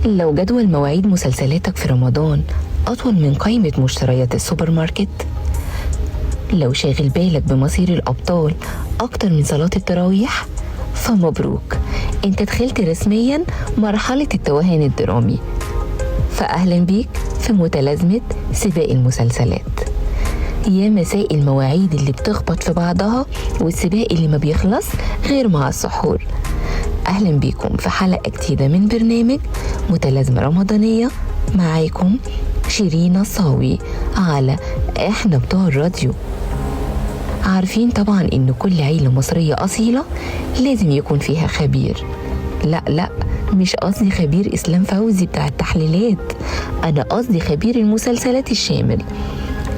لو جدول مواعيد مسلسلاتك في رمضان أطول من قائمة مشتريات السوبر ماركت، لو شاغل بالك بمصير الأبطال أكتر من صلاة التراويح، فمبروك، انت دخلت رسميا مرحلة التوهان الدرامي. فأهلا بيك في متلازمة سباق المسلسلات، يا مساء المواعيد اللي بتخبط في بعضها والسباق اللي ما بيخلص غير مع السحور. أهلا بيكم في حلقة جديدة من برنامج متلازمة رمضانية، معاكم شيرين الصاوي على احنا بتوع الراديو. عارفين طبعا ان كل عيلة مصرية أصيلة لازم يكون فيها خبير. لا مش قصدي خبير إسلام فوزي بتاع التحليلات، أنا قصدي خبير المسلسلات الشامل.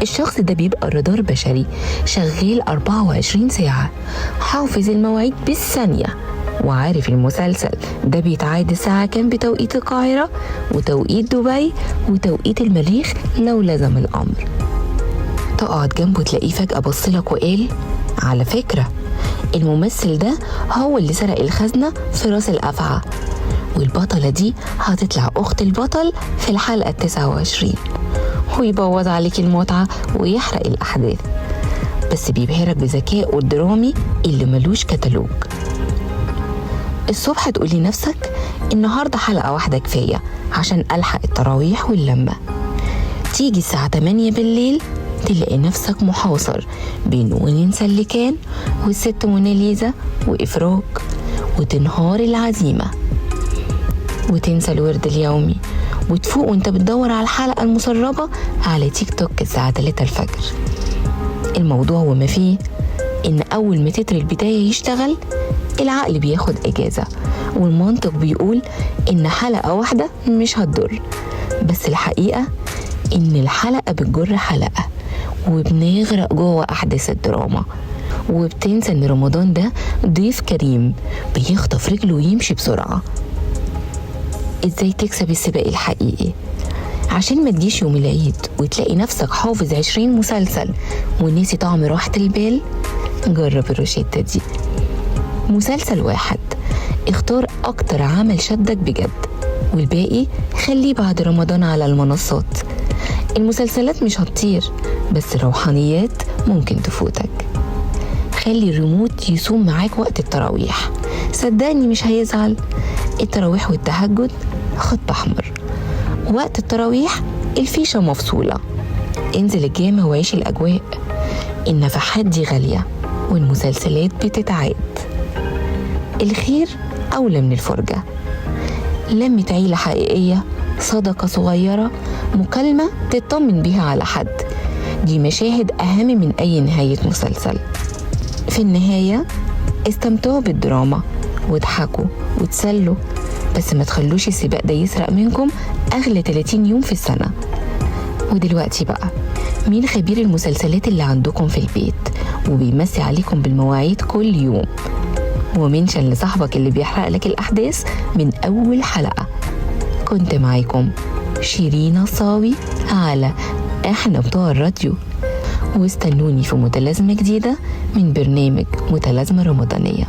الشخص ده بيبقى رادار بشري شغال 24 ساعة، حافظ المواعيد بالثانية، وعارف المسلسل ده بيتعاد الساعة كام بتوقيت القاهرة وتوقيت دبي وتوقيت المريخ لو لزم الأمر. تقعد جنبه تلاقيه فجأة بصلك وقال على فكرة الممثل ده هو اللي سرق الخزنة في راس الأفعى، والبطلة دي هتطلع أخت البطل في الحلقة 29، ويبوظ عليك المتعة ويحرق الأحداث، بس بيبهرك بذكائه الدرامي اللي ملوش كتالوج. الصبح تقولي نفسك النهاردة حلقة واحدة كفاية عشان ألحق التراويح واللمة، تيجي الساعة 8 بالليل تلاقي نفسك محاصر بين ونين سلكان والست موناليزا وإفراج، وتنهار العزيمة وتنسى الورد اليومي، وتفوق وانت بتدور على الحلقة المسربة على تيك توك الساعة 3 الفجر. الموضوع وما فيه ان اول ما تتر البداية يشتغل العقل بياخد اجازة، والمنطق بيقول ان حلقة واحدة مش هتضر، بس الحقيقة ان الحلقة بتجر حلقة، وبنغرق جوه احداث الدراما، وبتنسى ان رمضان ده ضيف كريم بيخطف رجله ويمشي بسرعة. ازاي تكسب السباق الحقيقي؟ عشان ما تجيش يوم العيد وتلاقي نفسك حافظ 20 مسلسل ونسي طعم راحة البال، جرب الروشتة دي. مسلسل واحد، اختار اكتر عمل شدك بجد، والباقي خليه بعد رمضان على المنصات. المسلسلات مش هتطير، بس الروحانيات ممكن تفوتك. خلي الريموت يصوم معاك وقت التراويح، صدقني مش هيزعل. التراويح والتهجد خط احمر، وقت التراويح الفيشة مفصولة، انزل الجامع وعيش الاجواء. النفحات دي غالية والمسلسلات بتتعاد، الخير اولى من الفرجة. لمة عيلة حقيقية، صدقة صغيرة، مكالمة تطمن بيها على حد، دي مشاهد اهم من اي نهاية مسلسل. في النهاية استمتعوا بالدراما واضحكوا وتسلوا، بس ما تخلوش السباق ده يسرق منكم أغلى 30 يوم في السنة. ودلوقتي بقى، مين خبير المسلسلات اللي عندكم في البيت وبيمسي عليكم بالمواعيد كل يوم؟ ومنشن لصاحبك اللي بيحرق لك الأحداث من أول حلقة. كنت معاكم شيرين الصاوي على احنا بتوع الراديو، واستنوني في متلازمة جديدة من برنامج متلازمة رمضانية.